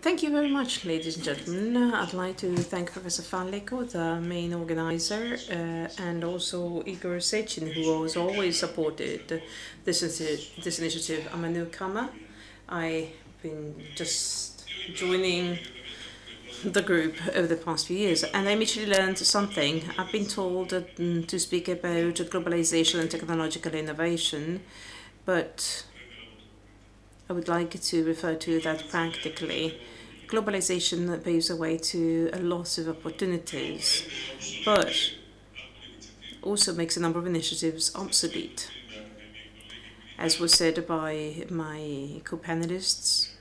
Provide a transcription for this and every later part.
Thank you very much, ladies and gentlemen. I'd like to thank Professor Fallico, the main organizer, and also Igor Sechin, who has always supported this initiative. I'm a newcomer. I've been just joining the group over the past few years, and I immediately learned something. I've been told to speak about globalization and technological innovation, but I would like to refer to that practically. Globalization paves the way to a lot of opportunities, but also makes a number of initiatives obsolete. As was said by my co-panelists,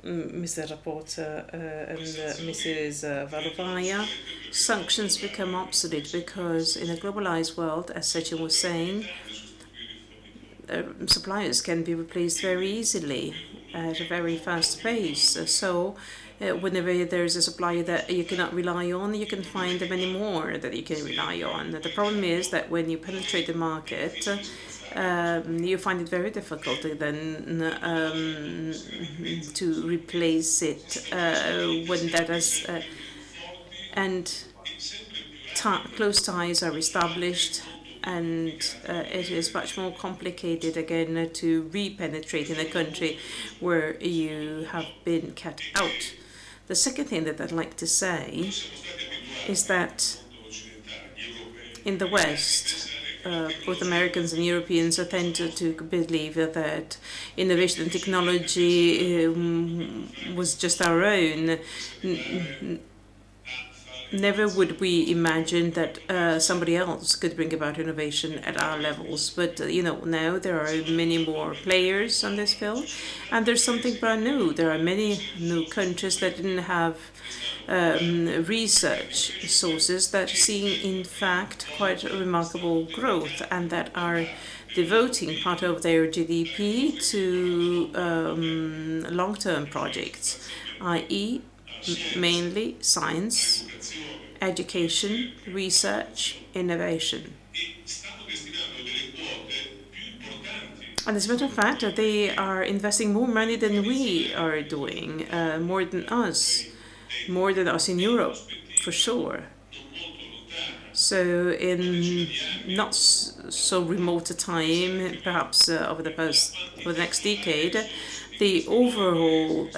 Mr. Rapporteur and Mrs. Valovaya, sanctions become obsolete because in a globalized world, as Sechin was saying, suppliers can be replaced very easily at a very fast pace. So whenever there's a supplier that you cannot rely on, you can find many more that you can rely on. The problem is that when you penetrate the market, you find it very difficult then to replace it when that has and close ties are established, and it is much more complicated again to re-penetrate in a country where you have been cut out. The second thing that I'd like to say is that in the West, both Americans and Europeans tend to believe that innovation and technology was just our own. Never would we imagine that somebody else could bring about innovation at our levels. But, now there are many more players on this field, and there's something brand new. There are many new countries that didn't have research sources that see, in fact, quite remarkable growth, and that are devoting part of their GDP to long-term projects, i.e., mainly science, education, research, innovation. And as a matter of fact, they are investing more money than we are doing, more than us in Europe, for sure. So in not so remote a time, perhaps over the next decade, the overall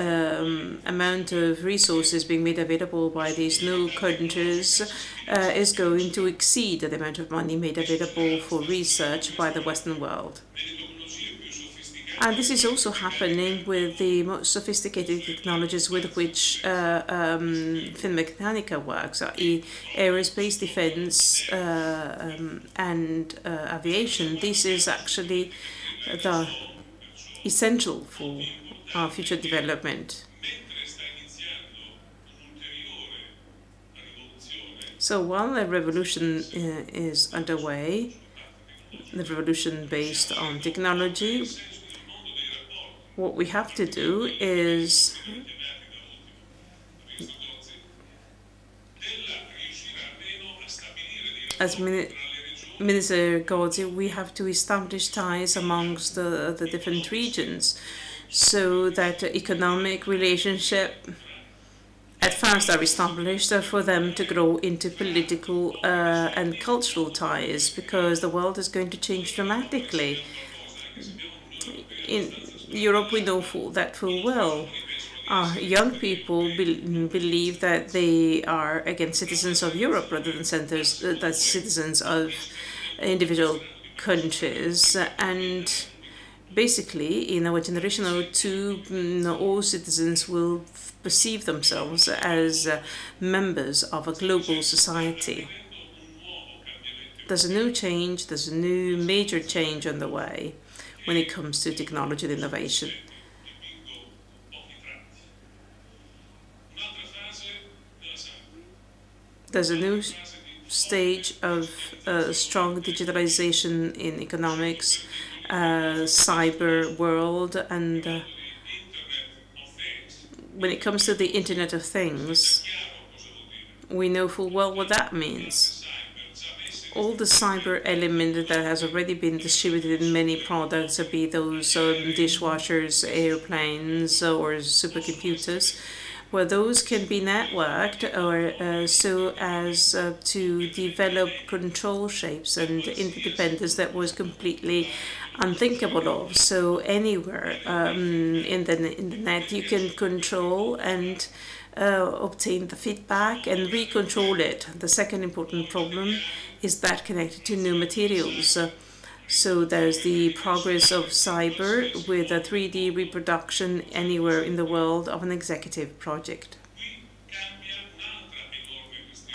amount of resources being made available by these new countries is going to exceed the amount of money made available for research by the Western world. And this is also happening with the most sophisticated technologies with which Finmeccanica works, i.e. aerospace, defense, and aviation. This is actually the essential for our future development. So while the revolution is underway, the revolution based on technology, what we have to do is as Minister Gozzi, we have to establish ties amongst the different regions so that economic relationship at first are established for them to grow into political and cultural ties, because the world is going to change dramatically. In Europe, we know that full well. Young people believe that they are, again, citizens of Europe rather than citizens of individual countries. And basically, in our generation or two, all citizens will perceive themselves as members of a global society. There's a new change, there's a new major change on the way when it comes to technology and innovation. There's a new stage of strong digitalization in economics, cyber world, and when it comes to the Internet of Things, we know full well what that means. all the cyber element that has already been distributed in many products, be those dishwashers, airplanes, or supercomputers, where those can be networked or so as to develop control shapes and interdependence that was completely unthinkable of. So anywhere in the net you can control and obtain the feedback and recontrol it. The second important problem is that connected to new materials. So there's the progress of cyber with a 3D reproduction anywhere in the world of an executive project.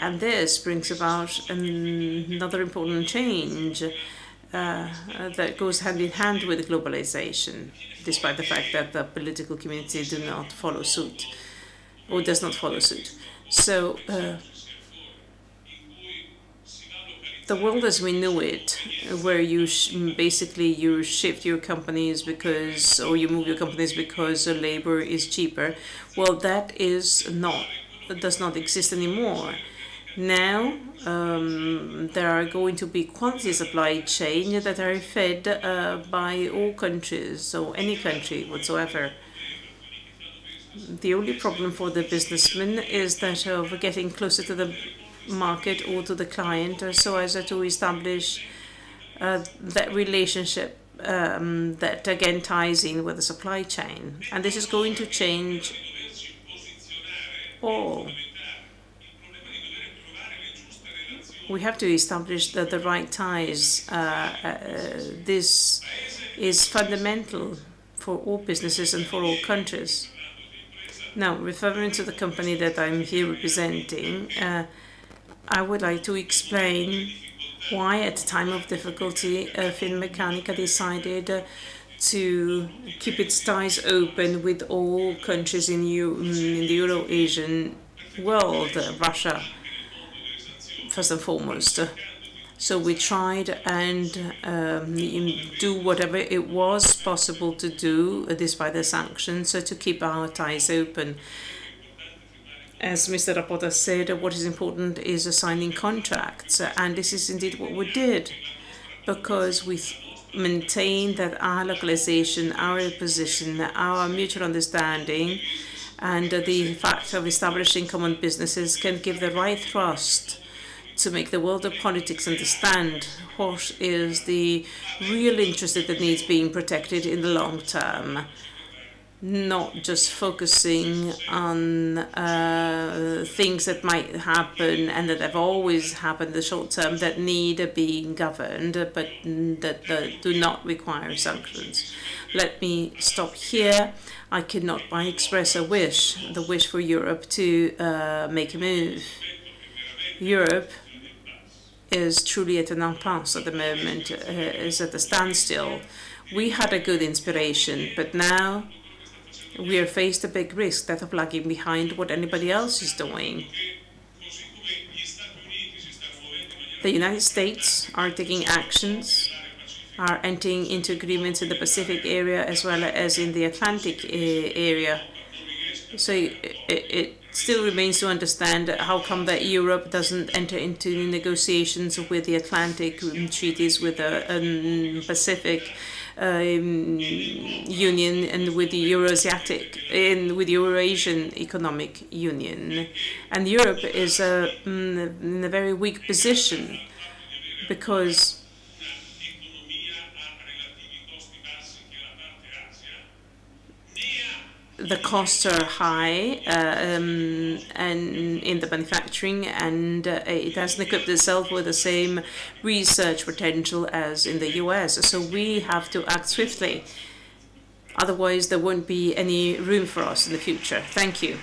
And this brings about another important change that goes hand in hand with globalization, despite the fact that the political community do not follow suit, or does not follow suit. So the world as we knew it, where you basically you shift your companies because, or you move your companies because labor is cheaper, well, that is not, does not exist anymore. Now there are going to be quantity supply chain that are fed by all countries, so any country whatsoever. The only problem for the businessman is that of getting closer to the market or to the client, so as to establish that relationship that again ties in with the supply chain. And this is going to change all. We have to establish the right ties. This is fundamental for all businesses and for all countries. Now, referring to the company that I'm here representing, I would like to explain why, at a time of difficulty, Finmeccanica decided to keep its ties open with all countries in the Euro-Asian world, Russia first and foremost. So we tried and do whatever it was possible to do, despite the sanctions, to keep our ties open. As Mr. Rapota said, what is important is signing contracts, and this is indeed what we did, because we maintained that our localization, our position, our mutual understanding, and the fact of establishing common businesses can give the right thrust to make the world of politics understand what is the real interest that needs being protected in the long term, not just focusing on things that might happen and that have always happened in the short term that need being governed, but that do not require sanctions. Let me stop here. I cannot but express a wish, the wish for Europe to make a move. Europe is truly at an impasse at the moment, is at a standstill. We had a good inspiration, but now we are faced a big risk, that of lagging behind what anybody else is doing. The United States are taking actions, are entering into agreements in the Pacific area as well as in the Atlantic area. So it still remains to understand how come that Europe doesn't enter into negotiations with the Atlantic treaties, with the Pacific Union, and with the Eurasiatic, and with the Eurasian Economic Union. And Europe is in a very weak position because the costs are high and in the manufacturing, and it hasn't equipped itself with the same research potential as in the US. So we have to act swiftly. Otherwise, there won't be any room for us in the future. Thank you.